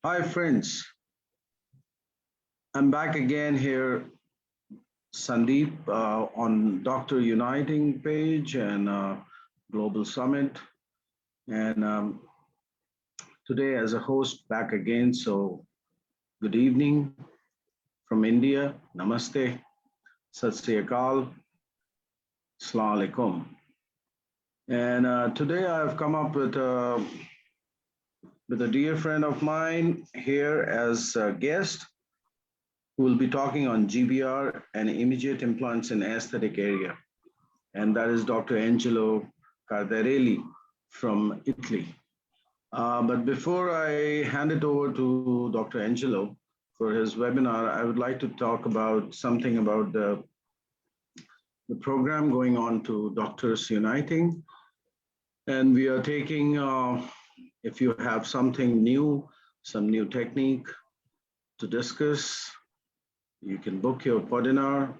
Hi friends, I'm back again here, Sandeep, on Doctor Uniting page and Global Summit. And today as a host back again, so good evening from India, Namaste, Sat Sri Akal, Assalamu Alaikum. And today I've come up with a dear friend of mine here as a guest who will be talking on GBR and immediate implants in aesthetic area. And that is Dr. Angelo Cardarelli from Italy. But before I hand it over to Dr. Angelo for his webinar, I would like to talk about something about the program going on to Doctors Uniting. And we are taking, if you have something new, some new technique to discuss, you can book your webinar,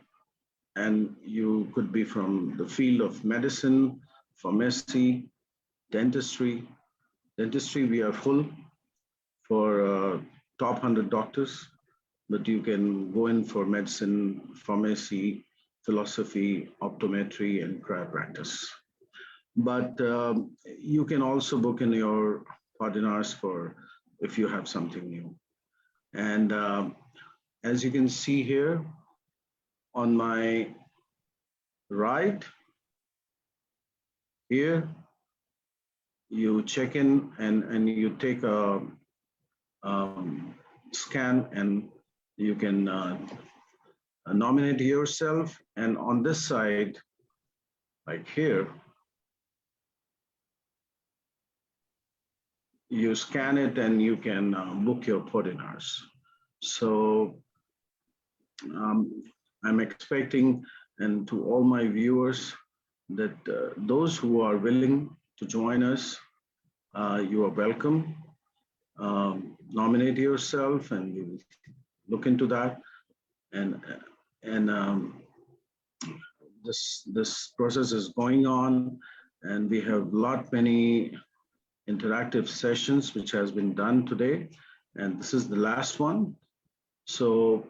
and you could be from the field of medicine, pharmacy, dentistry. Dentistry, we are full for top 100 doctors, but you can go in for medicine, pharmacy, philosophy, optometry, and chiropractic. But you can also book in your webinars for if you have something new. And as you can see here on my right, here, you check in and you take a scan and you can nominate yourself. And on this side, like here, you scan it and you can book your webinars. So I'm expecting, and to all my viewers, that those who are willing to join us, you are welcome. Nominate yourself and you look into that. And this process is going on, and we have many interactive sessions which has been done today, and this is the last one. So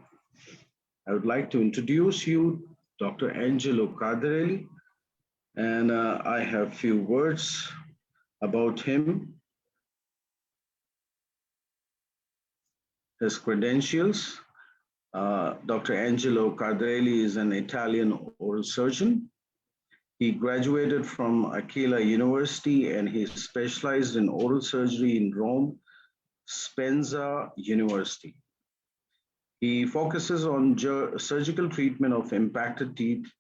I would like to introduce you, Dr. Angelo Cardarelli, and I have few words about him. His credentials. Dr. Angelo Cardarelli is an Italian oral surgeon. He graduated from Aquila University and he specialized in oral surgery in Rome, Spenza University. He focuses on surgical treatment of impacted teeth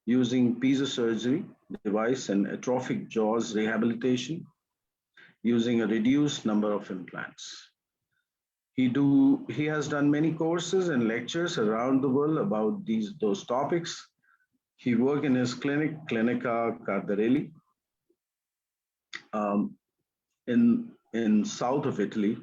using piezosurgery device and atrophic jaws rehabilitation using a reduced number of implants. He has done many courses and lectures around the world about those topics. He worked in his clinic, Clinica Cardarelli, in south of Italy,